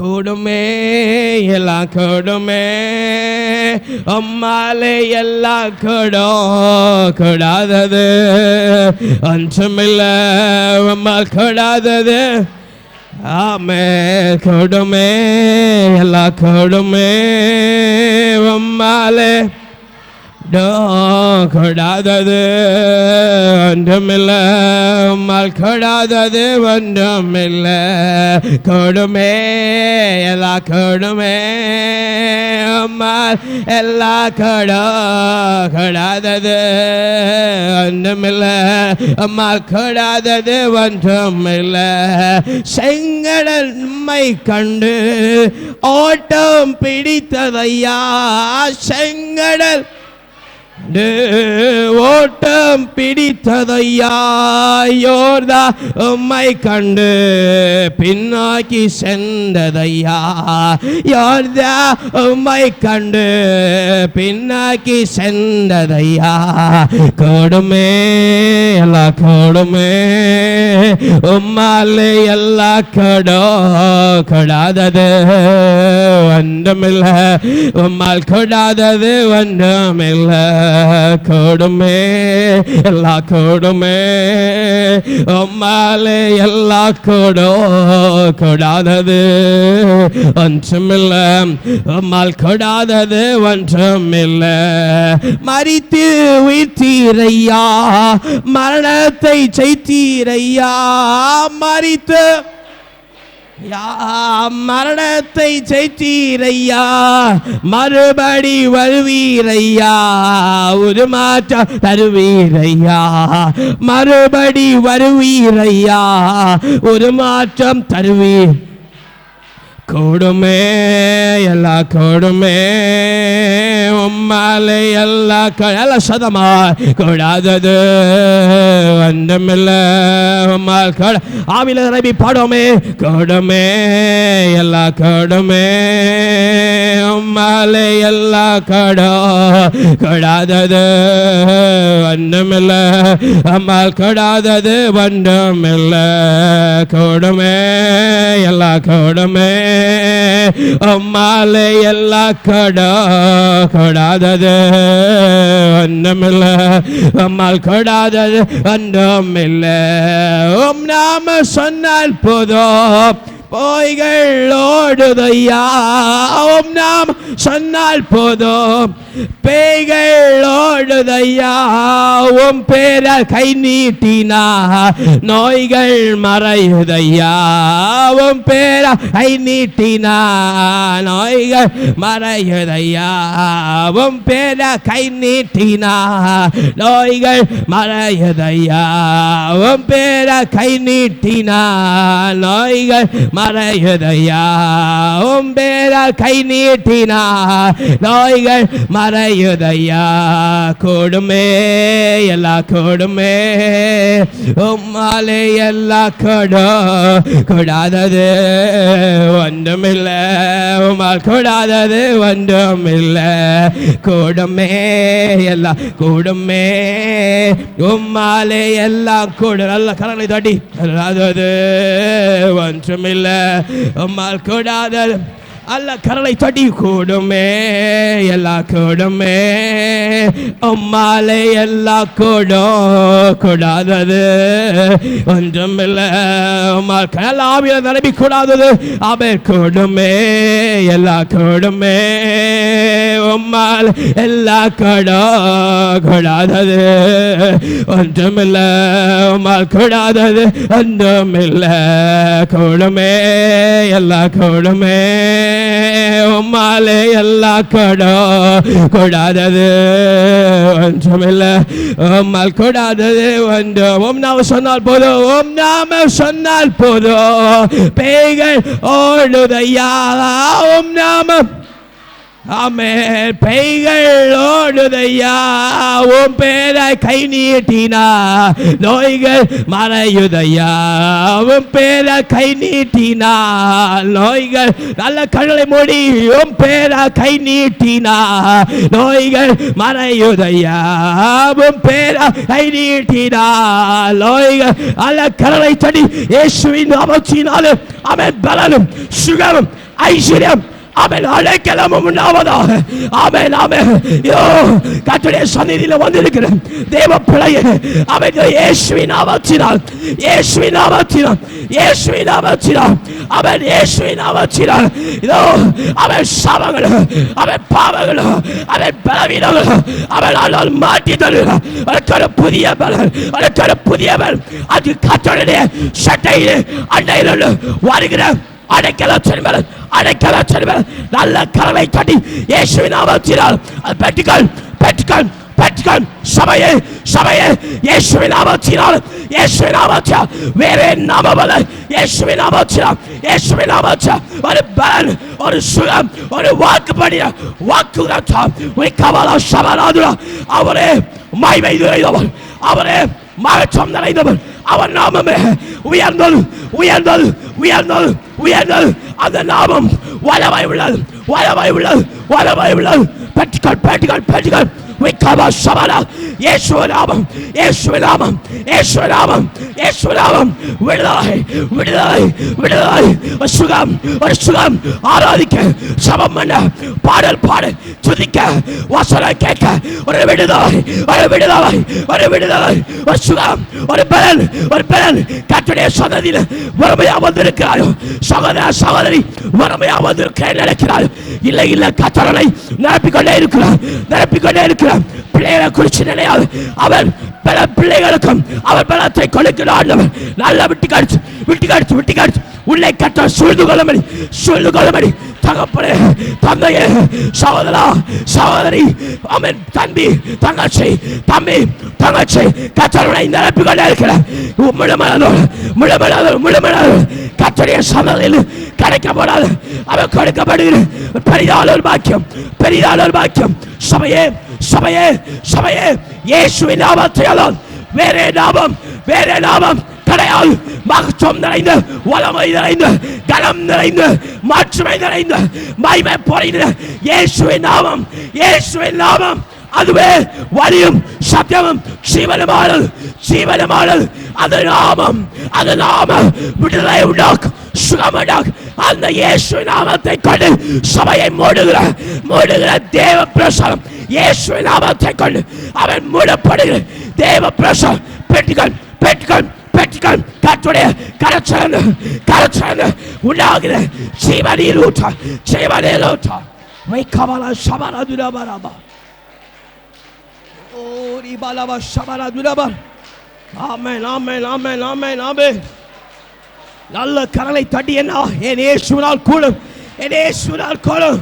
கூடுமே எல்லாம் கூடுமே அம்மாலே எல்லாம் கூடாதது ஒன்றுமில்லை அம்மாள் கூடாதது ஆமே கூடுமே எல்லாம் கூடுமே அம்மாலே கூடாதது ஒன்றுமில்லை அம்மாள் கூடாதது ஒன்றுமில்லை கூடுமே எல்லாம் கூடுமே அம்மாள் எல்லாம் கூடாதது ஒன்றுமில்லை அம்மாள் கூடாதது ஒன்றுமில்லை செங்கடல் நம்மை கண்டு ஓட்டம் பிடித்ததையா செங்கடல் ஓட்டம் பிடித்ததையா யோர்தா உம்மை கண்டு பின்னாக்கி சென்றதையா யோர்தா உம்மை கண்டு பின்னாக்கி சென்றதையா கூடுமே எல்லாம் கூடுமே உம்மாலே எல்லாம் கூடாதது ஒன்றுமில்லை உம்மால் கூடாதது ஒன்றுமில்லை கூடுமே எல்லாம் கூடுமே உம்மாலே எல்லாம் கூடாதது ஒன்றுமில்லை உம்மால் கூடாதது ஒன்றுமில்லை மரித்து உயிர்த்தீரையா மரணத்தை ஜெயித்தீரையா மரித்து மரணத்தை ஜெயித்தீரையா மறுபடி வருவீரையா ஒரு மாற்றம் தருவீரையா மறுபடி வருவீரையா ஒரு மாற்றம் தருவீர் கூடுமே எல்லாம் கூடுமே உம்மாலே எல்லாம் சதமா கூடாதது ஒன்றுமில்லை உம்மால் ஆவில ரவி பாடுமே கூடுமே எல்லாம் கூடுமே உம்மாலே எல்லாம் கூடாதது ஒன்றுமில்லை அம்மால் கூடாதது ஒன்றுமில்லை கூடுமே எல்லாம் கூடுமே அம்மாலே எல்லாம் கூடாதது ஒன்றுமில்லை அம்மாள் கூடாதது ஒன்றுமில்லை உம் நாம சொன்னால் போதும் பொய்கள் ஓடுதையா உம் நாம் சொன்னால் போதும் பேய்கள் ஓடுதையா உம் பேர கை நீட்டினா நோய்கள் மறையுதையா உம் பேர கை நீட்டினா நோய்கள் மறையுதையா உம் பேர கை நீட்டினா நோய்கள் மறையுதையா உம் பேர கை நீட்டினா நோய்கள் மறையுதையா உம் பேர கை நீட்டினா நோய்கள் மறையுதையா கூடுமே எல்லாம் கூடுமே உம்மாலே எல்லாம் கூடாதது ஒன்றுமில்லை உம்மால் கூடாதது ஒன்றுமில்லை கூடுமே எல்லாம் கூடுமே உம்மாலே எல்லாம் நல்ல கரங்களை தட்டி கூடாதது ஒன்றுமில்லை உம்மால் கூடாதது அல்ல கரலை தட்டி கூடுமே எல்லாம் கூடுமே உம்மாலே எல்லாம் கூடாதது ஒன்றுமில்லை உம்மால் கலாவில நிரம்பி கூடாதது அவர் கூடுமே எல்லாம் கூடுமே உம்மால் எல்லாம் கூடாதது ஒன்றுமில்லை உம்மால் கூடாதது ஒன்றுமில்லை கூடுமே எல்லாம் கூடுமே உம்மாலே எல்லாம் கூடாதது ஒன்றுமில்லை உம்மால் கூடாதது ஒன்று உம் நாம சொன்னால் போதும் உம் நாம சொன்னால் போதும் பேய்கள் ஓடுதையா உம் நாம ஆமென் பேய்கள் ஓடுதையா உம் பேர கை நீட்டினா நோய்கள் மறையுதையா உம் பேர கை நீட்டினா நோய்கள் நல்ல கண்களை மூடி உம் பேர கை நீட்டினா நோய்கள் மறையுதையா உம் பேர கை நீட்டினா நோய்கள் நல்ல கரலை தடி இயேசுவின் நாமத்தினாலே ஆமென் பலனும் சுகமும் ஐஸ்வர்யம் அவன் அழைக்கலாமும் உண்டாவதாக. ஆமென் ஆமென். கர்த்தருடைய சந்நிதியில் வந்திருக்கிற தேவ பிள்ளையே, அவன் இயேசுவின் நாமத்தினால், இயேசுவின் நாமத்தினால், இயேசுவின் நாமத்தினால், அவன் இயேசுவின் நாமத்தினால் இதோ அவன் சாபங்கள், அவன் பாவங்கள், அவன் பலவீனங்கள் அவனால் மாற்றி தருகிறார். அதற்கு புதிய பலன், அதற்கு புதிய பலன். அது கர்த்தருடைய சட்டையில் அண்டையில் வருகிற அடைக்கல நல்ல கரவை கட்டி இயேசுவின் நாமத்தினால் பெற்றுக்கள் பெற்றுக்கள் பெற்றுக்கள். சபையே சபையே, இயேசுவின் நாமத்தினால், இயேசுவின் நாமத்தினால், வேறே நாமமல்ல, இயேசுவின் நாமத்தினால், இயேசுவின் நாமத்தினால் ஒரு பலன், ஒரு சுகம், ஒரு வாக்குப்படி வாக்குதான் கவலா சபராதுரா. அவரே மகிமை நிறைந்தவர், அவரே மகத்துவம் நிறைந்தவர். அவர் நாமமே உயர்ந்தது உயர்ந்தது உயர்ந்தது உயர்ந்தது. அந்த நாமம் வல்லமை உள்ளது, வல்லமை உள்ளது, வல்லமை உள்ளது. பெற்றுக்கள் பெற்றுக்கள் பெற்றுக்கள். இயேசுநாமம் இயேசுநாமம் இயேசுநாமம் இயேசுநாமம். விடுதலை விடுதலை விடுதலை. சுகம் ஒரு சுகம். ஆராதிக்க, சபம் பண்ண, பாடல் பாட, துதிக்க, வசனம் கேட்க ஒரு விடுதலை, ஒரு விடுதலை, ஒரு விடுதலை, ஒரு சுகம், ஒரு பலன், ஒரு பலன். கர்த்தருடைய சன்னதியில் வறுமையா வந்திருக்கிறாயோ சகோதர சகோதரி, வறுமையா வந்திருக்க நினைக்கிறாயோ, இல்லை இல்லை, கர்த்தரை நிரப்பிக்கொண்டே இருக்கிறார், நிரப்பிக்கொண்டே இருக்கிறார். பிள்ளைகளை குறிச்சு நினையாது. அவன் பல பிள்ளைகளுக்கும் அவர் பலத்தை கொடுக்கிறார். நல்ல விட்டு கடிச்சு விட்டு கடிச்சு விட்டு கடிச்சு உள்ளே கட்ட சூழ்ந்து கொள்ளமடி, சூழ்ந்து கொள்ளமடி. தகப்பனே, தந்தையே, சகோதரா சகோதரி, அவன் தம்பி தங்கச்சி, தம்பி தங்கச்சி, கர்த்தரை நிரப்பிக்கொண்டே இருக்கிறார். முழுமனதோடு முழுமனதோடு முழுமனதோடு கர்த்தருடைய சன்னதியில் கிடைக்கப்படாது அவன் கொடுக்கப்படுகிற பெரிதான ஒரு பாக்கியம், பெரிதான ஒரு பாக்கியம். சபையே சபையே சபையே, இயேசுவின் நாமத்தையால் வேறே நாமம், வேறே நாமம் கிடையாது. மகத்துவம் நிறைந்த, வல்லமை நிறைந்த, கனம் நிறைந்த, மாற்றுமை நிறைந்த, மகிமை பொழிந்த இயேசுவின் நாமம், இயேசுவின் நாமம். அதுவே வழியும் சத்தியமும் ஜீவனமானது, ஜீவனமானது. அந்த நாமம், அந்த நாமம் விடுதலை உண்டாக்கும், சுகம் உண்டாக்கும். அந்த இயேசு நாமத்தை கொண்டு சபையை மூடுகிற மூடுகிற தேவ பிரசனம், இயேசு நாமத்தை கொண்டு அவன் மூடப்படுகிற தேவ பிரசனம். பெற்றுக்கள் பெற்றுக்கள் பெற்றுக்கள். கர்த்தருடைய கரச்சரந்து கரச்சரந்து உண்டாகிற ஜீவனில் ஊற்ற, ஜீவனில் ஊற்ற. வைக்கவல சபர துரபரபா. ஓரி பலவ சபர துரபர். ஆமென் ஆமென் ஆமென் ஆமென் ஆமென். நல்ல கரலை தட்டி என்ன, என் இயேசுவினால் கூடும், என் இயேசுவினால் கூடும்,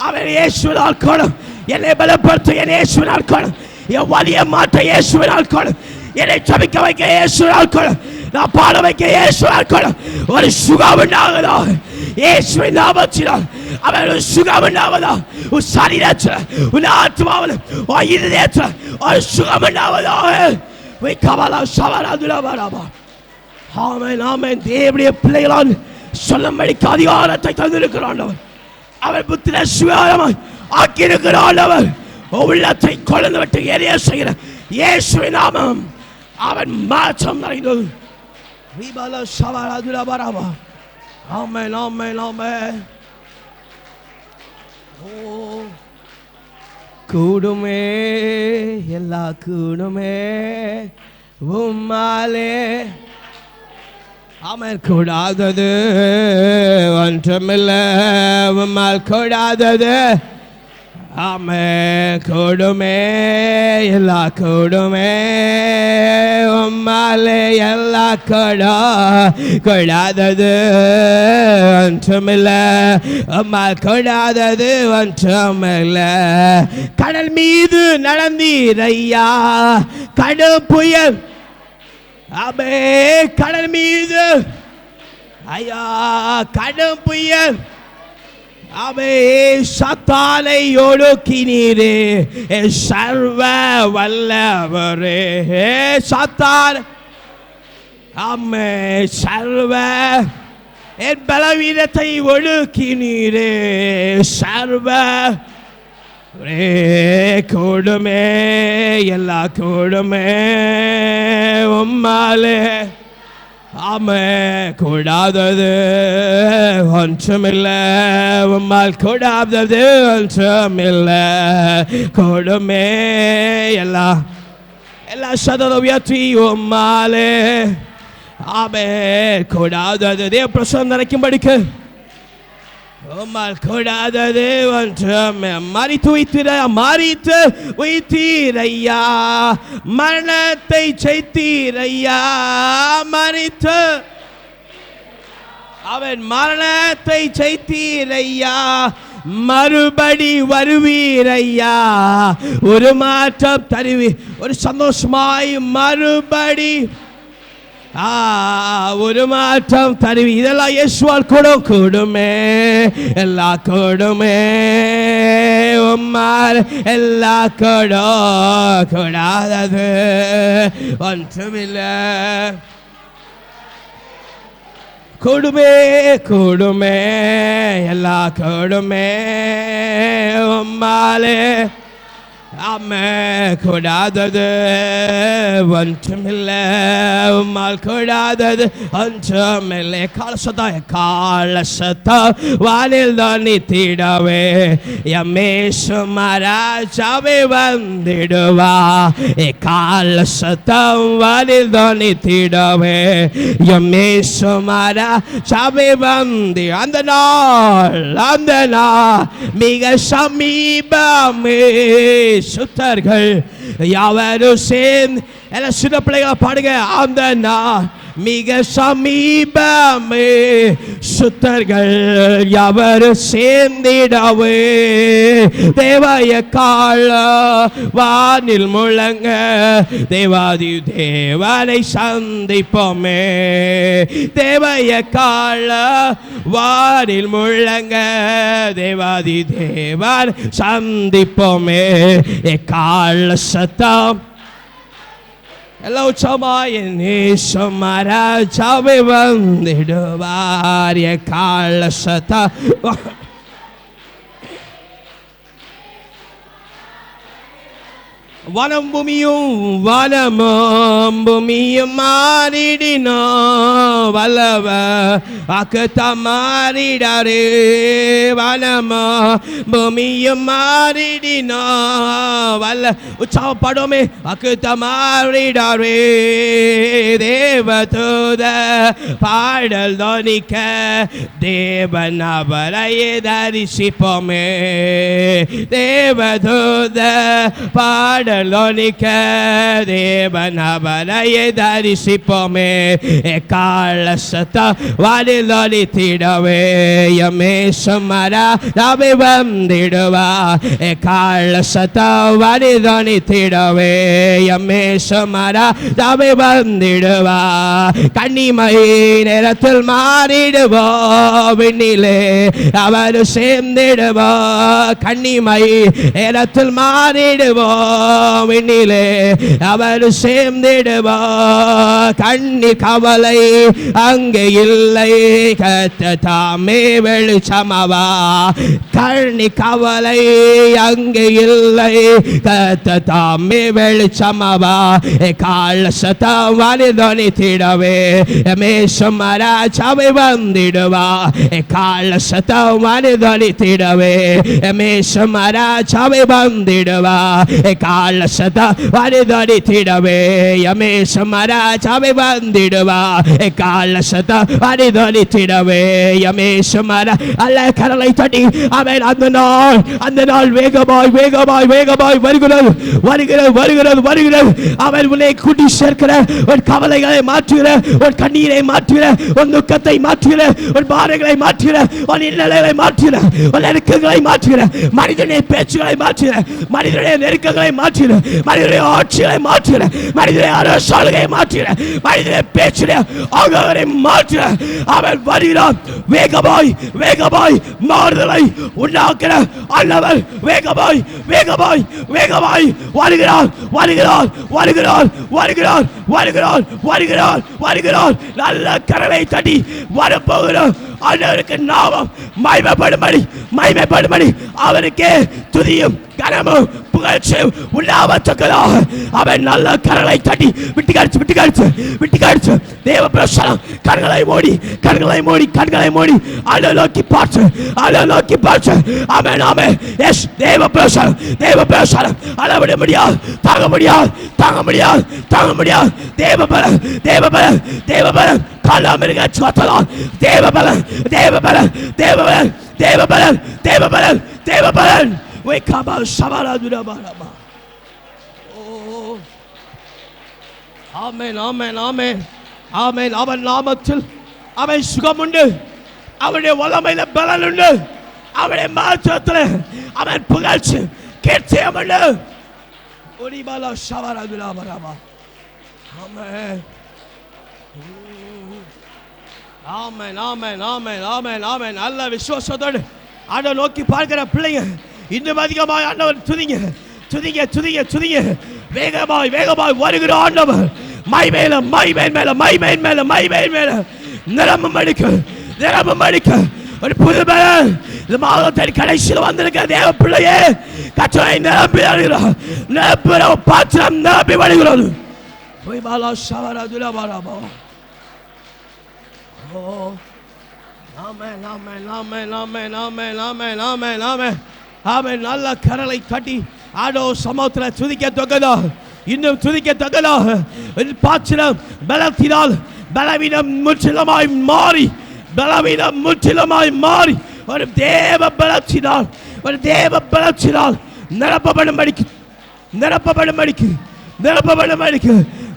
அவன் இயேசுவினால் கூடும். என்னை பலப்படுத்த என் இயேசுவினால் கூடும், என் வலிய மாற்ற இயேசுவினால் கூடும், என்னை ஜபிக்க வைக்க இயேசுவினால் கூடும், நான் பாட வைக்க இயேசுவினால் கூடும். ஒரு சுகம் உண்டாகுதா இயேசுவின் நாமத்தினால். அவன் ஒரு சுகம் உண்டாவதா உன் சரீரத்தில், உன் ஆத்மாவில், உன் இதயத்தில் ஒரு சுகம் உண்டாவதாக. கவலா சவராதுரபரபா. ஆமென் ஆமென். தேவனுடைய பிள்ளைகளால் சொல்லும்படிக்கு அதிகாரத்தை தந்திருக்கிறான். அவர் புத்திர சுகாரமாய் ஆக்கியிருக்கிறான். அவர் உள்ளத்தை கொழுந்து விட்டு எரிய செய்கிற இயேசுவின் நாமம் அவன் மாற்றம் நிறைந்தது. ஆமென் ஆமென் ஆமென். ஓ கூடுமே, எல்லா கூடுமே உம்மாலே. அவன் கூடாதது ஒன்றுமில்லை, உம்மால் கூடாதது. ஆமென். கூடுமே, எல்லா கூடுமே உம்மாலே, எல்லா கூடாதது ஒன்றுமில்லை, உம்மால் கூடாதது ஒன்றுமில்லை. கடல் மீது நடந்தீரையா, கடும் புயல். அபே கடல் மீது ஐயா கடும் புயல். அபே சத்தானை ஒடுக்கினீரே, சர்வ வல்லவரே. சத்தான் அம்மே சர்வ என் பலவீனத்தை ஒடுக்கினீரே, சர்வ கூடுமே, எல்லா கூடுமே உம்மாலே. ஆமே கூடாதது ஒன்றுமில்லை, உம்மால் கூடாதது ஒன்றுமில்லை. கூடுமே எல்லா சதத உயர்த்தி உம்மாலே. ஆமே கூடாதது தேவ பிரசன்னம் நினைக்கும்படிக்கு உம்மால் கூடாதது ஒன்றுமே. மரித்து உயிர்த்தீரையா, மரணத்தை ஜெயித்தீரையா. மரித்து அவன் மரணத்தை ஜெயித்தீரையா, மறுபடி வருவீரையா. ஒரு மாற்றம் தருவி, ஒரு சந்தோஷமாய் மறுபடி ஒரு மாற்றம் தருவி. இதெல்லாம் இயேசுவால் கூடுமே, எல்லா கூடுமே உம்மால் எல்லா கூடாதது ஒன்றுமில்லை. கூடுமே எல்லா கூடுமே உம்மாலே. ஆமே கூடாதது ஒன்றுமில்லை, உம்மால் கூடாதது ஒன்றுமில்லை. காலசத்தா வானில் தானி தீடவே, எம்மேசு மராஜாவே வந்திடுவா. காலசத்தம் வானில் தானி தீடவே, எம்மேசு மராஜாவே வந்தி. அந்த நாள் மிக சமீபமே. சுத்தர்கள் யாவரும் சேர்ந்து எல்லாம் சின்ன பிள்ளைகளை பாடுங்க. அந்த நாள் மிக சமீபமே. சுத்தர்கள் யாவரும் சேர்ந்திடவே, தேவாய கால வானில் முழங்க, தேவாதி தேவனை சந்திப்போமே. தேவாய கால வானில் முழங்க, தேவாதி தேவன் சந்திப்போமே. கால சத்தம் எல்லாம் உற்சவமாய் நேசமராஜாவே வந்திடுவார். கால சத்தம் வனம் பூமியும் மாறிடினோ, வல்லவ அக்கத்த மாறிடாரே. வனமோ பூமியும் மாறிடினோ, வல்ல உற்சாகப்படுமே அக்கத்த மாறிடாரே. தேவதூத பாடல் தோனிக்க, தேவன் அவரையே தரிசிப்போமே. தேவதூத பாடல் லோனிக்க, தேவன் அவரையே தரிசிப்போமே. கால சத்தம் வானில் ஒலித்திடவே, எம்மேசு மராஜாவே வந்திடுவா. கால சத்தம் வானில் ஒலித்திடவே, எம்மேசு மராஜாவே வந்திடுவா. கன்னிமை நேரத்தில் மாறிடுவோ, விண்ணிலே அவர் சேர்ந்திடுவோ. கன்னிமை நேரத்தில் மாறிடுவோ, விண்ணிலே அவர் சேர்ந்திடுவா. கண்ணி கவலை அங்கே இல்லை, கர்த்தர் தாமே வெளிச்சமாவா. கண்ணி கவலை அங்கே இல்லை, கர்த்தர் தாமே வெளிச்சமாவா. கால சத்தம் வானில் ஒலித்திடவே, எம்மேசு மராஜாவே வந்திடுவா. கால சத்தம் வானில் ஒலித்திடவே, எம்மேசு மராஜாவே வந்திடுவா. கால சத்தம் வானில் ஒலித்திடவே, எம்மேசு மராஜாவே வந்திடுவா. கால சத்தம் வானில் ஒலித்திடவே, எம்மேசு மரா அல்ல கரலை தட்டி அவன் அந்த நாள் வேகமாய் வருகிறது. அவன் உன்னை கூட்டி சேர்க்கிற, உன் கவலைகளை மாற்றுகிற, உன் கண்ணீரை மாற்றுகிற, உன் துக்கத்தை மாற்றுகிற, உன் பாறைகளை மாற்றுகிற, உன் இன்னல்களை மாற்றுகிற, உன் நெருக்கங்களை மாற்றுகிற, மனிதனுடைய பேச்சுகளை மாற்றுகிற, மனிதனுடைய நெருக்கங்களை மாற்றுகிற, மனிதனுடைய ஆட்சிகளை மாற்றுகிற, மனிதனுடைய அரசாளுகளை மாற்றுகிற, மனிதனுடைய பேச்சுடைய ஆகவரை மாற்றுகிற அவன் வருகிறான். வேகமாய் மாறுதலை உண்டாக்குற அல்லவர் வேகமாய் வருகிறார். நல்ல கரலை தட்டி வரப்போகிற ஆண்டவருக்கு நாமம் மகிமைப்படும்படி அவருக்கே துதியும் கனமும் புகழ்ச்சியும் உண்டாவத்தக்கதாக அவன் நல்ல கரங்களை தட்டி விட்டு காடிச்சு தேவ பிரசனம் கண்களை மூடி ஆண்டவரை நோக்கி பார்த்து ஆமென் எஸ் தேவ பிரசனம் அளவிட முடியாது தாங்க முடியாது தேவ பலம் காலாமிருக சுத்தலாம் தேவ பலம் Wake up, Shabara Durabarama. Oh, Amen. அவன் நாமத்தில் அவன் சுகம் உண்டு, அவனுடைய வல்லமையில பலன் உண்டு, அவனுடைய மாற்றத்தில் அவன் புகழ்ச்சி கீர்த்தியம் உண்டு. ஒரிபாலா ஷபாரா துராபராமா. ஆமென். நல்ல விசுவாசத்தோடு ஆண்டவரை நோக்கி பார்க்கிற பிள்ளைங்க இன்னும் அதிகமாக ஆண்டவர் துதிங்க. வேகமாய் வருகிற ஆண்டவர் மை மேல நிரம்பும் அடிக்க ஒரு புது பலன் இந்த மாதத்தின் கடைசியில் வந்திருக்க தேவ பிள்ளையே கற்றலை நிரம்பி பாத்திரம் நிரம்பி வருகிறது. ஆமென். நல்ல கரலை தட்டி ஆடோ சமூகத்தில் துதிக்கத்தக்கதா, இன்னும் துதிக்கத்தக்கதா பாத்திரம் பலத்தினால் பலவீனம் முற்றிலுமாய் மாறி ஒரு தேவ பலத்தினால்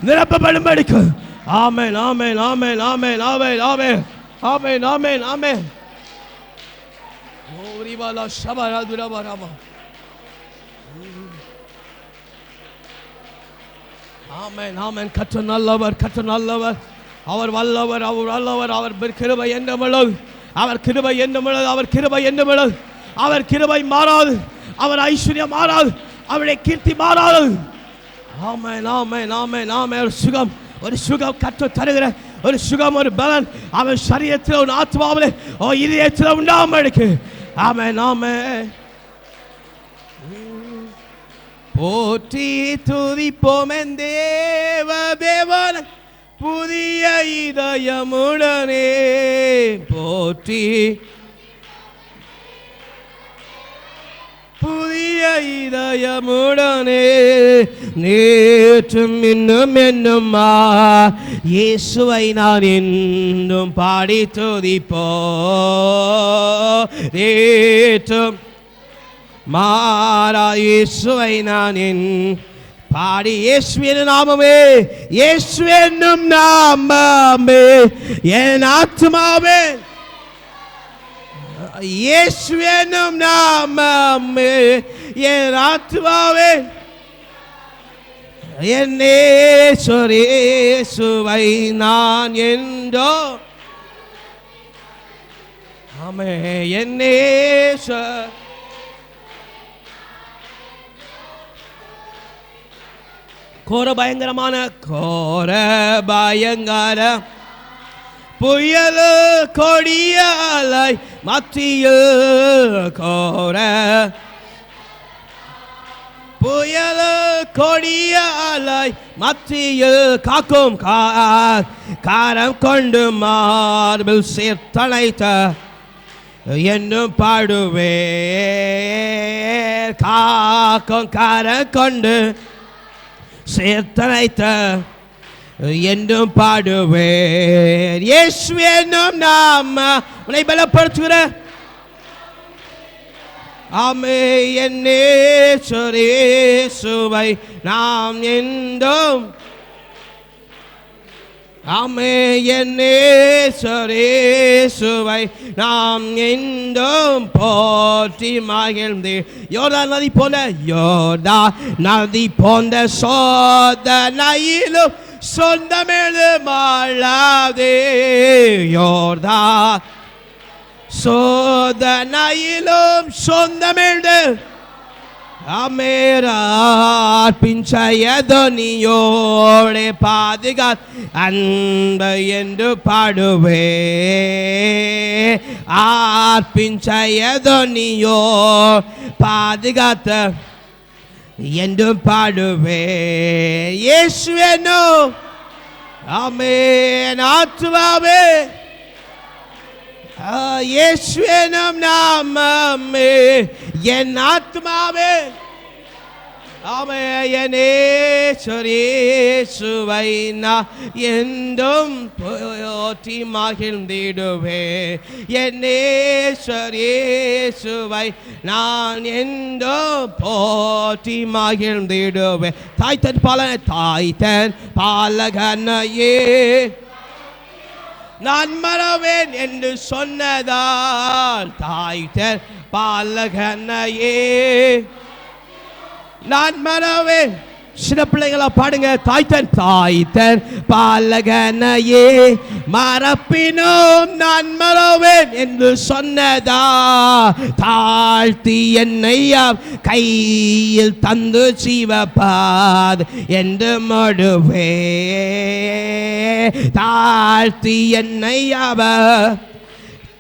நிரப்பப்படும்படிக்கு ஆமென். ஓரிவாலா ஷபாரா துராபராமா. ஆமென். கர்த்தர் நல்லவர், அவர் வல்லவர், அவர் கிருபை என்னுமுள்ளது, அவர் கிருபை மாறாது, அவர் ஐஸ்வர்யம் மாறாது, அவருடைய கீர்த்தி மாறாது. ஆமென். ஒரு சுகம் கர்த்தர் தருகிற ஒரு சுகம், ஒரு பலன் அவன் சரீரத்தில் ஒரு ஆத்மாவிலே இதயத்தில் உண்டாமலுக்கு. ஆமென். போற்றி துதிப்போம் தேவன் புதிய இதயமுடனே, போற்றி புதிய இதயமுடனே நேற்றும் இன்னும் என்னும்மா இயேசுவை நான் இன்னும் பாடி துதிப்போ. நேற்றும் மாறா இயேசுவை நான் பாடி இயேசுவின் நாமமே, இயேசு என்னும் நாமமே என் ஆத்மாவே, இயேசு என்னும் நாமமே என் ஆத்மாவே என் இயேசுவை நான் என்றோ. ஆமென். என் இயேசு கோர பயங்கர புயல் கொடியாலை மத்திய கோர புயல் கொடியாலை மத்திய காக்கும் காரம் கொண்டு மார்பில் சேர்த்தனைத்த என்னும் பாடுவே. காக்கும் காரம் கொண்டு சேர்த்தனைத்த என்னும் பாடுவேன். இயேசு என்னும் நாம உன்னை பலப்படுத்துகிற ஆமே என் இயேசுவை நாம் என்றும். ஆமே என் இயேசுவை நாம் என்றும் போற்றி மகிழ்ந்து. யோர்தான் நதி போன்ற சோதனையிலும் சொந்தமெழு மாளாதே. யோர்தான் சோதனையிலும் சொந்தமெழு அர்ப்பிஞ்சயதொனியோடே பாதுகாத் அன்பு என்று பாடுவே அர்ப்பிஞ்சயதொனியோ பாதுகாத்த என்று பாடுவே இயேசுவேனோ ஆமென் ஆத்துமாவே இயேசுவின் நாமமே என் ஆத்துமாவே ஆமென் என் இயேசுவை நான் என்றும் போற்றி மகிழ்ந்திடுவே என் இயேசுவை நான் என்றும் போற்றி மகிழ்ந்திடுவே தாய்த்தன் பாலகனையே நான் மறவேன் என்று சொன்னதால் தாய்த்தன் பாலகனையே நான் மறவேன். சின்ன பிள்ளைகளா பாடுங்க. தாய்த்தன் பாலகனையே மறப்பினும் நான் மறவேன் என்று சொன்னதா தாழ்த்தி என்னை கையில் தந்து ஜீவபாத் என்று மடுவே தாழ்த்தி என்னை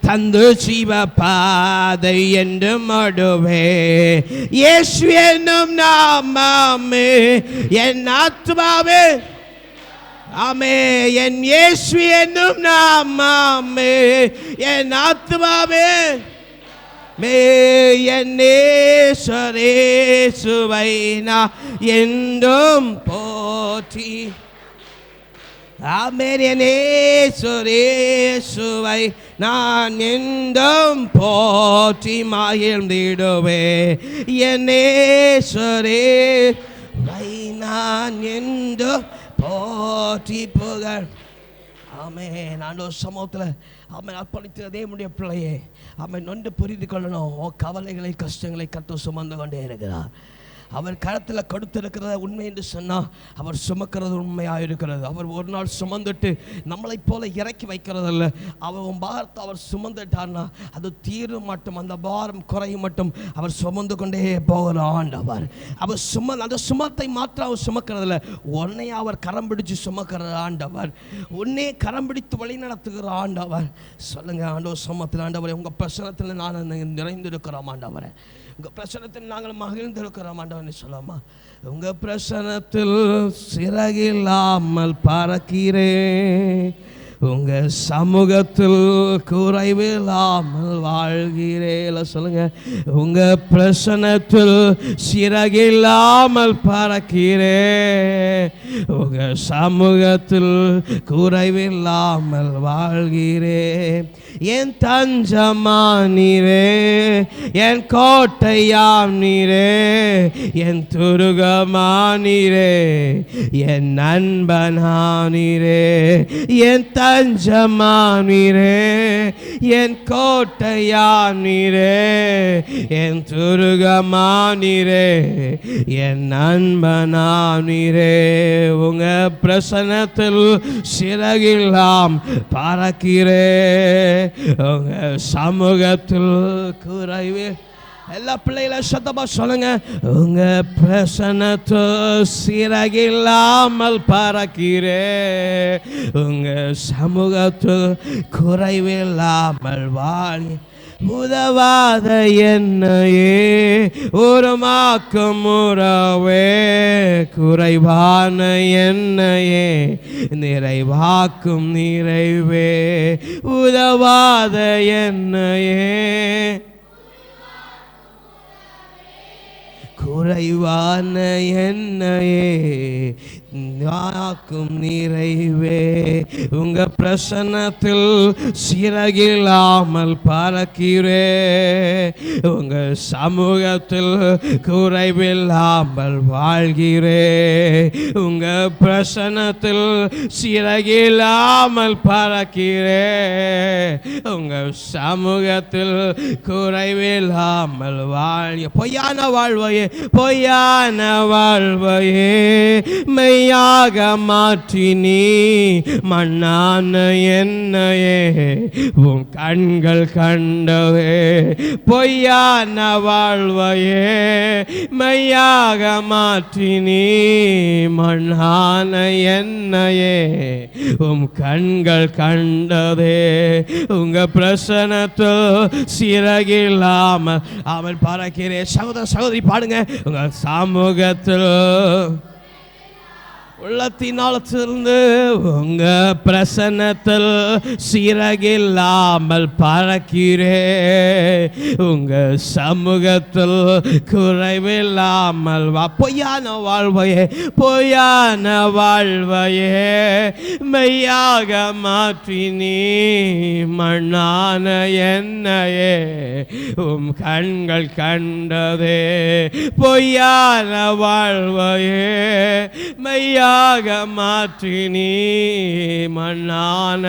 தந்து ஜீவபாதை என்று மடுவே இயேசு என்னும் நாமமே என் ஆத்துமாவே ஆமே என் இயேசு என்னும் நாமமே என் ஆத்துமாவே மே என் இயேசுவை நான் என்றும் போற்றி ஆமென் என் இயேசுவை நான் என்றும் போற்றி மகிழ்ந்திடுவே என் இயேசுவை நான் என்றும் போற்றி புகழ் ஆமென். ஆண்டவர் சமூகத்தில் ஆமென் அர்ப்பணித்த தேவனுடைய பிள்ளையே ஆமென் நொன்று புரிந்து கொள்ளணும். கவலைகளை கஷ்டங்களை கர்த்தர் சுமந்து கொண்டே இருக்கிறார். அவர் கரத்தில் கொடுத்திருக்கிறத உண்மை என்று சொன்னால் அவர் சுமக்கிறது உண்மையாக இருக்கிறது. அவர் ஒரு நாள் சுமந்துட்டு நம்மளை போல இறக்கி வைக்கிறதில்ல. அவர் பாரத்தை அவர் சுமந்துட்டார்னா அது தீரும் மட்டும் அந்த பாரம் குறையும் மட்டும் அவர் சுமந்து கொண்டே போகிற ஆண்டவர். அவர் அந்த சுமத்தை மாற்ற அவர் சுமக்கிறதில்ல. உன்னை அவர் கரம் பிடிச்சு சுமக்கிற ஆண்டவர். உன்னே கரம் பிடித்து வழி நடத்துகிற ஆண்டவர். சொல்லுங்க ஆண்டவர் சுமத்தில் ஆண்டவரை உங்கள் பிரசனத்தில் நான் நிறைந்திருக்கிறோம் ஆண்டவரை. உங்கள் பிரசனத்தில் நாங்கள் மகிழ்ந்திருக்கிறோம் ஆண்டவனை சொல்லாமா. உங்கள் பிரசனத்தில் சிறகில்லாமல் பறக்கிறேன். உங்கள் சமூகத்தில் குறைவில்லாமல் வாழ்கிறேன். சொல்லுங்க உங்கள் பிரசனத்தில் சிறகில்லாமல் பறக்கிறேன். உங்கள் சமூகத்தில் குறைவில்லாமல் வாழ்கிறேன். என் தஞ்சமானீரே என் கோட்டையாம் நீரே என் துருகமானீரே என் நண்பனானீரே என் தஞ்சமானீரே என் கோட்டையானீரே என் துருகமானீரே என் நண்பனானீரே. உங்க பிரசனத்தில் சிறகில்லாம் பறக்கிறே. உங்க சமூகத்தில் குறைவே எல்லா பிள்ளைகள சத்தமா சொல்லுங்க. உங்க பிரசனத்தில் சிறகில்லாமல் பறக்கிறே. உங்க சமூகத்தில் குறைவில்லாமல் வாழி உதவாத என்னையே உருமாக்கும் உறவே குறைவான என்னையே நிறைவாக்கும் நிறைவே உதவாத என்னையே குறைவான என்னையே நாக்கும் நிறைவே. உங்க பிரசன்னத்தில் சிறகில்லாமல் பறக்கிறே. உங்க சமூகத்தில் குறைவில்லாமல் வாழ்கிறே. உங்க பிரசன்னத்தில் சிறகில்லாமல் பறக்கிறே. உங்க சமூகத்தில் குறைவில்லாமல் வாழ்க. பொய்யான வாழ்வையே பொய்யான வாழ்வையே மெய்யாக மாற்றி நீ மண்ணான என்னையே உன் கண்கள் கண்டவே. பொய்யான வாழ்வையே மெய்யாக மாற்றி நீ மண்ணான என்னையே உம் கண்கள் கண்டதே. உங்க பிரசனத்தில் சிறகில்லாமல் அவன் பறக்கிறேன். சகோதர சகோதரி பாடுங்க. உங்க சமூகத்தில் உள்ளத்தினாலத்திலிருந்து உங்க பிரசன்னத்தில் சிறகில்லாமல் பறக்கிறே. உங்க சமூகத்தில் குறைவில்லாமல் பொய்யான வாழ்வையே பொய்யான வாழ்வையே மெய்யாக மாற்றி நீ மண்ணான என்னையே உம் கண்கள் கண்டதே. பொய்யான வாழ்வையே மெய்யா மாற்றி நீ மண்ணான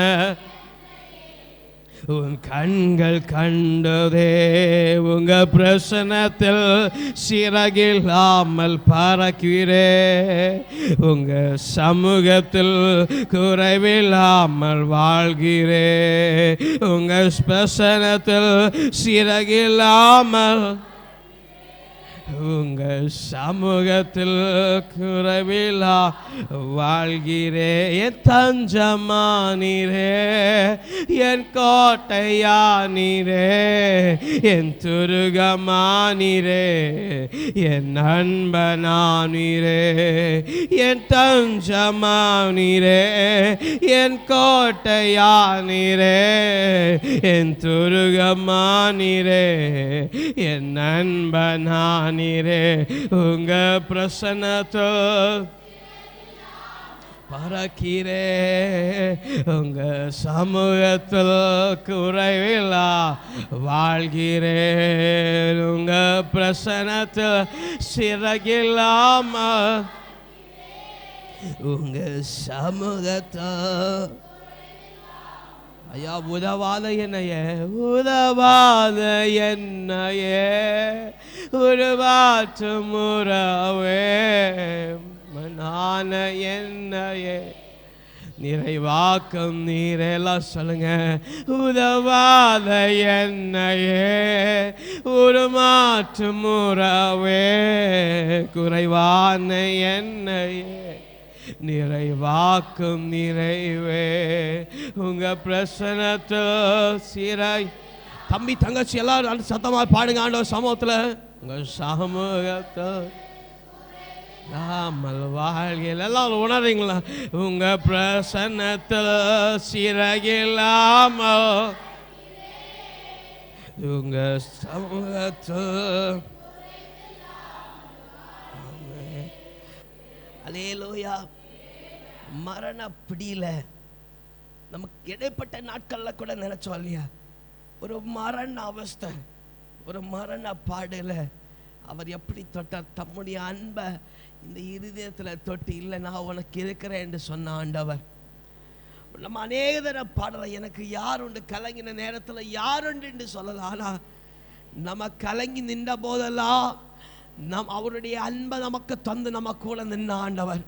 உன் கண்கள் கண்டதே. உங்க பிரசனத்தில் சிறகில்லாமல் பறக்கிறே. உங்க சமூகத்தில் குறைவில்லாமல் வாழ்கிறே. உங்க பிரசனத்தில் சிறகில்லாமல் உங்கள் சமூகத்தில் குறைவிலா வாழ்கிறே. என் தஞ்சமானீரே என் கோட்டையானீரே என் துருகமானீரே என் அன்பனானீரே. என் தஞ்சமானீரே என் கோட்டையானீரே என் துருகமானீரே என் அன்பனானீரே. உங்க பிரசன்னத்தோ பறக்கிறே. உங்க சமூகத்தில் குறைவில்லா வாழ்கிறே. உங்க பிரசன்னத்தில் சிறகில்லாம உங்க சமூகத்தோ ஐயா உதவாத என்னையே உதவாத என்னையே உருவாற்று முறவே மனான என்னையே நிறைவாக்கும் நீரெல்லாம் சொல்லுங்க. உதவாத என்னையே உருமாற்று முறவே குறைவான என்னையே நிறைவாக்கும் நிறைவே. உங்க பிரசனத்தில் சிறை தம்பி தங்கச்சி எல்லாரும் சத்தமா பாடுங்க. ஆண்டவர் சமூகத்தில் உங்க சமூகத்தில் நாமல் வாழ்கையில் எல்லாரும் உணர்றீங்களா? உங்க பிரசன்னத்தில் சிறகில்லாமல் உங்க சமூகத்தில் அல்லேலூயா. மரண பிடியில நமக்கு இடைப்பட்ட நாட்கள்ல கூட நினைச்சோம் இல்லையா, ஒரு மரண அவஸ்தை, ஒரு மரண பாடல அவர் எப்படி தொட்டார்? தம்முடைய அன்பை இந்த இருதயத்தில் தொட்டு இல்லை நான் உனக்கு இருக்கிறேன் என்று சொன்ன ஆண்டவர். நம்ம அநேக தடவை பாடுற எனக்கு யார் உண்டு கலங்கின நேரத்தில் யார் உண்டு என்று சொல்லலாம். ஆனால் நம்ம கலங்கி நின்ற போதெல்லாம் அவருடைய அன்பை நமக்கு தந்து நம்ம கூட நின்ன ஆண்டவர்.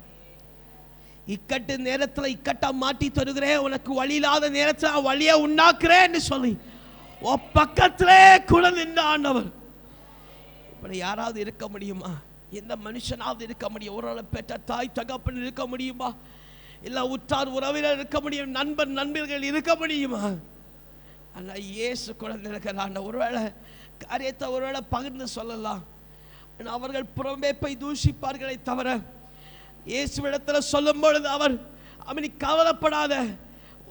இக்கட்டு நேரத்தில் இக்கட்டா மாட்டி தருகிறேன், உனக்கு வழி இல்லாத நேரத்தில் வழியை உண்டாக்குறேன்னு சொல்லி பக்கத்திலே கூட நின்ற ஆண்டவர். இப்படி யாராவது இருக்க முடியுமா? எந்த மனுஷனாவது இருக்க முடியும்? ஒரு பெற்ற தாய் தகப்பன் இருக்க முடியுமா? இல்லை உற்றார் உறவினர் இருக்க முடியும், நண்பன் நண்பர்கள் இருக்க முடியுமா? ஆனால் இயேசு கூட இருக்கிறான். ஒருவேளை காரியத்தை ஒருவேளை பகிர்ந்து சொல்லலாம், அவர்கள் புறம்பே போய் தூஷிப்பார்களே தவிர இயேசுவிடத்தில் சொல்லும் பொழுது அவர் அவனை கவலைப்படாத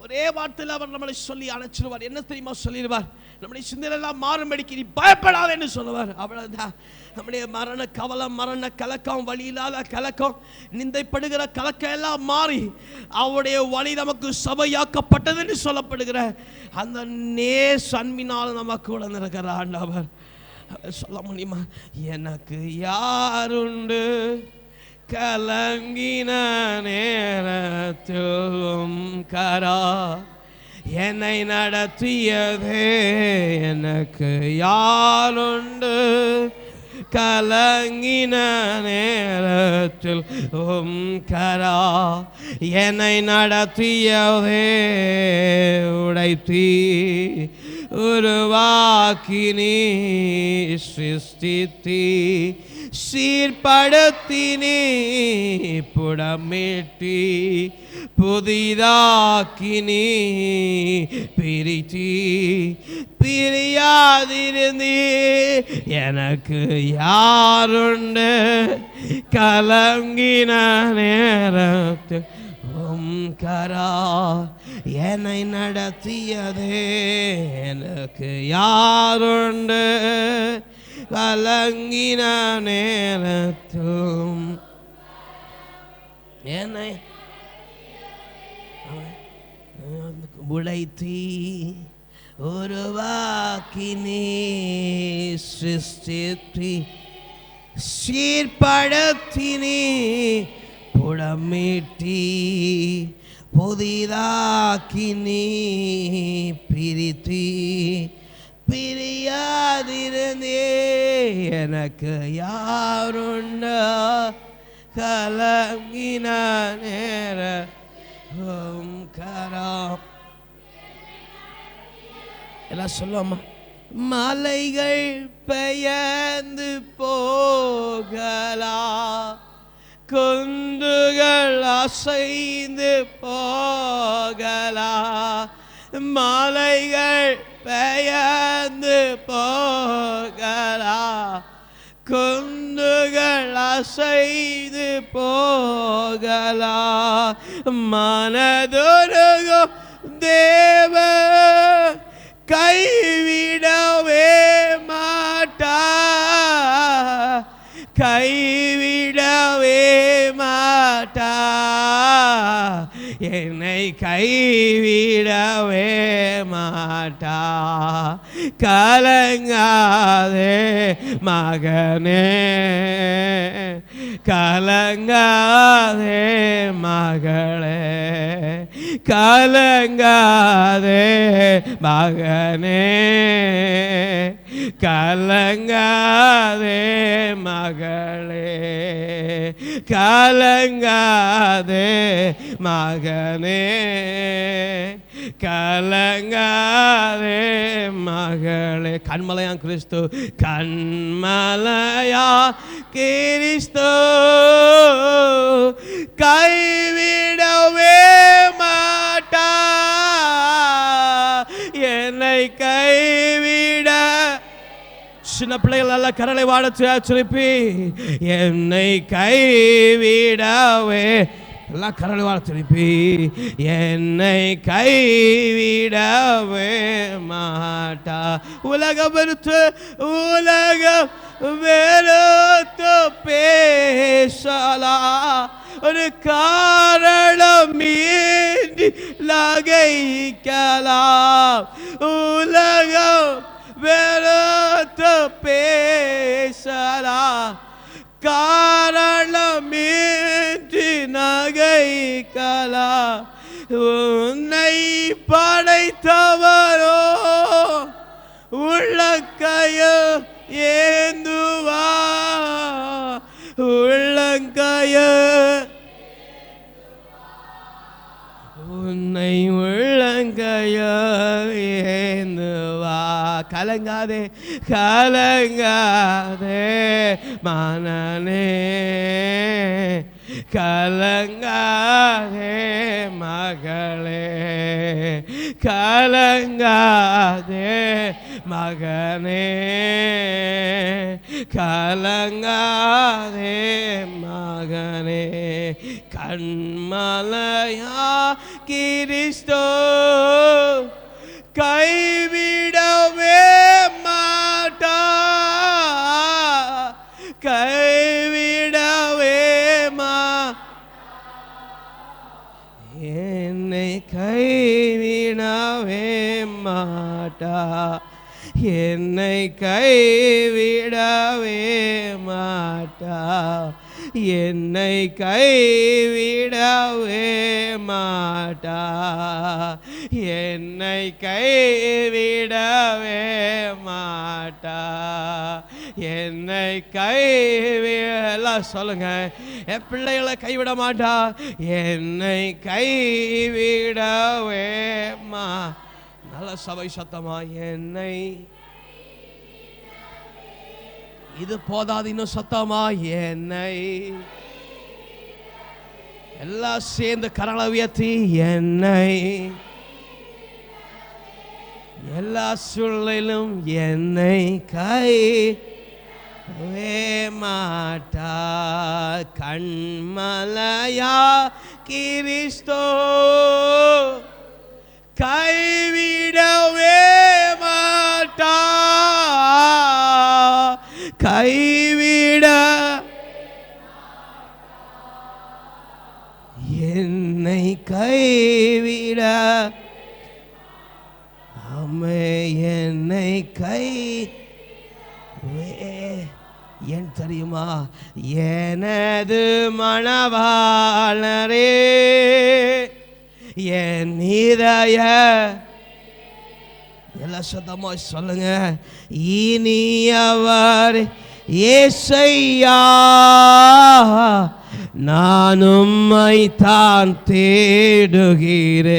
ஒரே வார்த்தையில் அவர் நம்மளை சொல்லி அழைச்சிடுவார். என்ன தெரியுமா சொல்லிடுவார்? நம்முடைய சிந்தனையெல்லாம் மாறும்படிக்கு நீ பயப்படாத என்று சொல்லுவார். அவ்வளவுதான். நம்முடைய மரண கவலம், மரண கலக்கம், வழி இல்லாத கலக்கம், நிந்தைப்படுகிற கலக்கம் எல்லாம் மாறி அவருடைய வழி நமக்கு சபையாக்கப்பட்டது என்று சொல்லப்படுகிற அந்த நேச அன்பினால் நமக்கு கூட இருக்கிற ஆண்டவர். சொல்ல முடியுமா? எனக்கு யாருண்டு கலங்கின நேரத்திலும் கரா என்னை நடத்தியதே, எனக்கு யாருண்டு கலங்கின நேரத்தில் கரா என்னை நடத்தியதே உடைத்தீ உருவாக்கினி சிருஷ்டித்தீ சீர்படுத்தினி புடமிட்டி புதிதாக்கினி பிரித்தி பிரியாதிருந்தீ எனக்கு யாருண்டு கலங்கின நேரத்தில் கரா என்னை நடத்தியதே எனக்கு யாருண்டு கலங்கின நேரத்தில் என்னை உடைத்தீ உருவாக்கினி சிருஷ்டித்தி சீர்படுத்தினி புடமிட்டி புதிதாக்கினி பிரித்தி பிரியாதிருந்தே எனக்கு யாருண்டா கலங்கின நேர கரா எல்லாம் சொல்லுவோம்மா. மலைகள் பெயர்ந்து போகலா குந்துகள் அசைந்து போகலா மலைகள் பெயர்ந்து போகலா குந்துகள் அசைந்து போகலா மனதுருகும் தேவ கைவிடவே மாட்டா கைவிடவே மாட்டா என்னை கைவிடவே மாட்டா கலங்காதே மகனே கலங்காதே மகளே கலங்காதே மகனே கலங்காதே மகளே கலங்காதே மகனே கலங்காதே மகளே கண்மலையான் கிறிஸ்து கண்மலையா கிறிஸ்து கைவிடவே மாட்டா என்னை கைவிட சின்ன பிள்ளைகள் நல்ல கரலை வாட திருப்பி என்னை கைவிடவே எல்லாம் கரலை வாட திருப்பி என்னை கைவிடவே மாட்டா உலகம் வெறுத்து உலகம் வெறுத்து பேசலா ஒரு காரணம் மீறி லகைக்கலாம் உலகம் வெறுத்து பேசலா காரணமின்றி நகைக்கலா உன்னை படைத்தவரோ உள்ளங்கைய ஏந்துவா உள்ளங்கைய உன்னை உள்ளங்கைய ஏந்துவா கலங்காதே கலங்காதே மனனே கலங்காதே மகளே கலங்காதே மகனே கலங்காதே மகனே கண்மலையா கிறிஸ்து கைவிடவே மாட்டா கைவிடவே என்னை கைவிடவே மாட்டா என்னை கைவிடவே மாட்டா என்னை கைவிடவே மாட்டா என்னை கைவிடவே மாட்டா. என்னை கைவிடலாம் சொல்லுங்க, என் பிள்ளைகளை கைவிட மாட்டா. என்னை கைவிடவே நல்ல சபை சத்தமா, என்னை இது போதாது, இன்னும் சத்தமா, என்னை எல்லாம் சேர்ந்து கரங்களை உயர்த்தி, என்னை எல்லா சூழ்நிலையிலும் என்னை கைவிடவே மாட்டா. கண்மலையா கிறிஸ்தோ கைவிடவே மாட்டா. கைவிட என்னை கைவிட அம்மே என்னை ஏன் தெரியுமா? எனது மணவாளரே என் இதய எல்லாம் சத்தமா சொல்லுங்க, இனி அவர் ஏசையா நான் உம்மைத்தான் தேடுகிறேன்,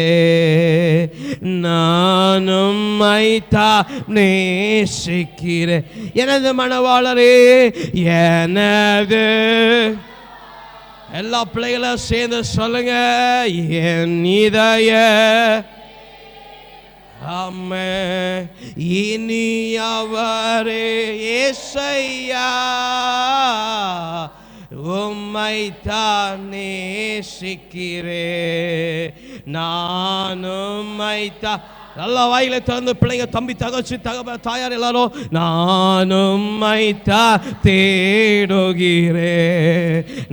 நான் உம்மைத்தான் நேசிக்கிறேன். எனது மணவாளரே, எனது எல்லா பிள்ளைகளும் சேர்ந்து சொல்லுங்க, என் இதய அம்மே இனி அவரே ஏசையா உம்மைத்தான் நேசிக்கிறேன், நான் உம்மைத்தான். நல்லா வாயில திறந்து பிள்ளைங்க, தம்பி தகச்சி தாயார் எல்லாரும், நான் உம்மைத்தான் தேடுகிறேன்,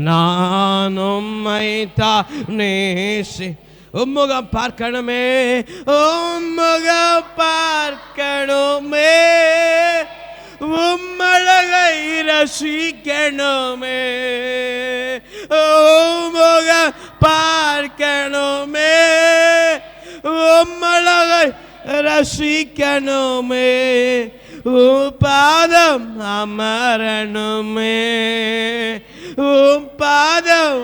நான் உம்மைத்தான் நேசி. உம்முகம் பார்க்கணுமே, உம்முகம் பார்க்கணுமே, உம்மழகை ரசிக்கணுமே, உம்முகம் பார்க்கணுமே, உம்மழகை ரசிக்கணுமே, பாதம் அமரணுமே, பாதம்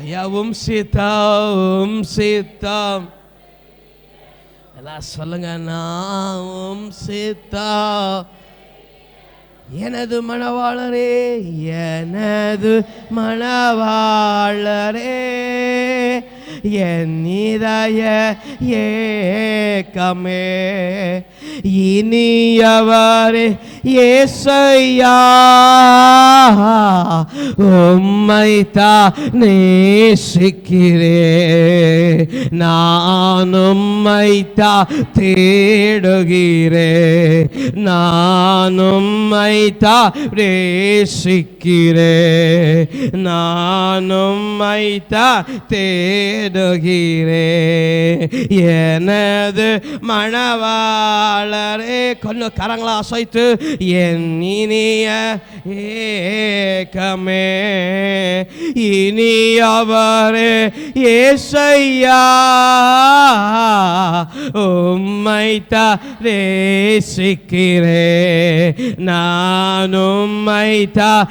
ஐயா சித்தம் சித்தம் எல்லாம் சொல்லுங்க, நான் சித்தம். எனது மணவாளரே, எனது மணவாளரே என் இதய ஏக்கமே இனியவரே ஏசையா உம்மைத்தான் நேசிக்கிறேன், நான் உம்மைத்தான் தேடுகிறேன், நான் உம்மைத்தான் நேசிக்கிறேன், நான் உம்மைத்தான் தேடுகிறேன். எனது மணவாளரே, கொஞ்சம் கரங்களை அசைத்து, என் இனிய ஏக்கமே இனியவரே ஏசையா உம்மைத்தான் நேசிக்கிறேன், நான் உம்மைத்தான்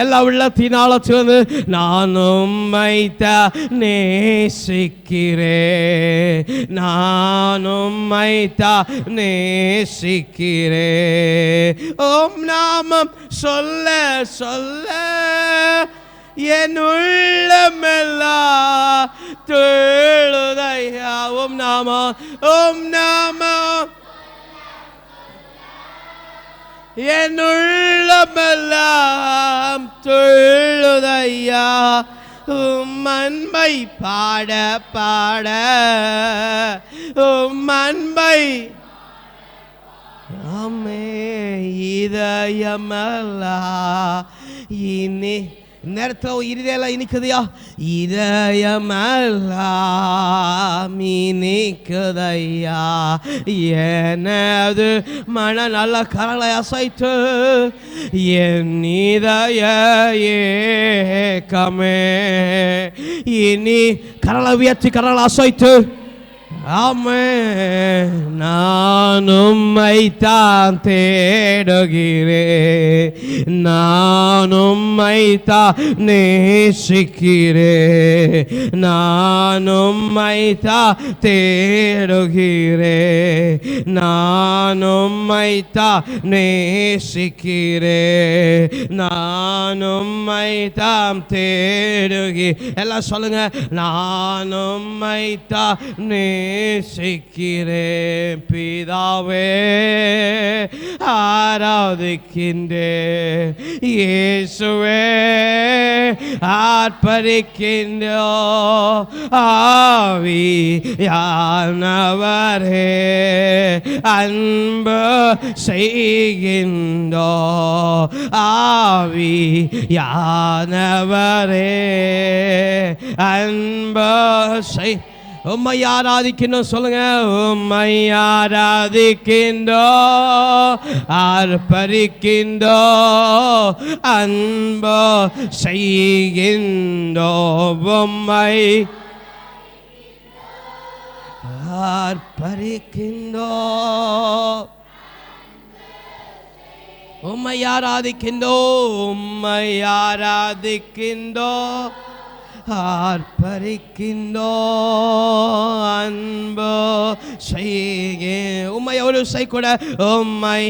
எல்லா உள்ளத்தினால சேர்ந்து, நான் உம்மைத்தான் நேசிக்கிறேன், நான் உம்மைத்தான் நேசிக்கிறேன். ஓம் நாமம் சொல்ல சொல்ல என் உள்ளமெல்லாம் துள்ளுதையா. ஓம் நாமம், ஓம் நாமம் என் உள்ளமெல்லாம் துள்ளுதையா. உம் அன்பை பாட பாட, உம் அன்பை ஆமே இதயமல்லா இனி நேரத்தில் இருதயம் இனிக்குதையா? இதயமெல்லாம் இனிக்குதையா, எனது மன நல்ல கரலை அசைத்து என் இதய ஏக்கமே. இனி கரலை உயர்த்தி கரலை அசைத்து ஆமென். நான் உம்மைத்தான் தேடுகிறேன், நான் உம்மைத்தான் நேசிக்கிறேன், நான் உம்மைத்தான் தேடுகிறேன், நான் உம்மைத்தான் நேசிக்கிறேன், நான் உம்மைத்தான் தேடுகிறேன். எல்லாம் சொல்லுங்க, நான் உம்மைத்தான் நேசிக்கிறேன் பிதாவே, ஆராதிக்கின்றேன் இயேசுவே, ஆர்ப்பரிக்கின்றோம் ஆவியானவரே, அன்பு செய்கின்றோம் ஆவியானவரே, அன்பு செய். உம்மை ஆராதிக்கின்றோம் சொல்லுங்க, உம்மை ஆராதிக்கின்றோம் ஆர்ப்பரிக்கின்றோம் அன்பு செய்கின்றோம், உம்மை ஆர்ப்பரிக்கின்றோம், உம்மை ஆராதிக்கின்றோம், உம்மை ஆராதிக்கின்றோம் ஆர்ப்பரிக்கின்றோம் அன்பு செய்க. உம்மை ஒரு செய்கூட உம்மை